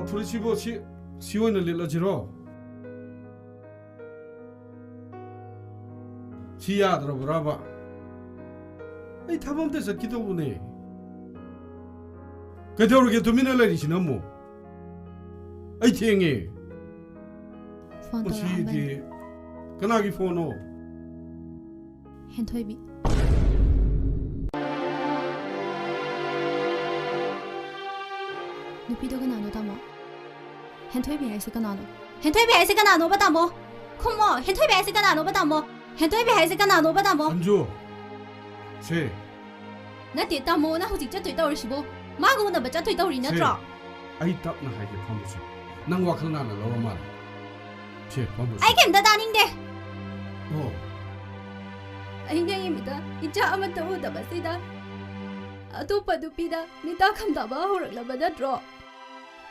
프리시보 시원을 릴러지로 시야들어 보라봐 이 타범대 젖기도 보네 그대로게 도미널레리시는 뭐 아이 팅이 폰 또 시디 그나기 폰오 헨토이비 누피도 그나노 다모 헨토이비 하이스 그나노 헨토이비 하이스 그나노 바다모 콤모 헨토이비 하이스 그나노 바다모 헨토이비 하이스 그나노 바다모 안주 세 나티 다모 나 호직 쩌토이 떠오르시보 마고 나 쩌토이 떠오리 너트로 아이 답나 하게 펌부시 난 와클나나 로로만 제 펌부시 아이 캠다 다닝데 ꯑꯩꯅ ꯏꯆꯥ ꯑꯃꯠꯇ ꯎꯗꯕꯁꯤꯗ ꯑꯇꯣꯞꯄ ꯅꯨꯄꯤꯗ ꯃꯤꯇꯥ ꯈꯝꯗꯕ ꯍꯧꯔꯛꯂꯕ ꯅꯠꯇ꯭ꯔꯣ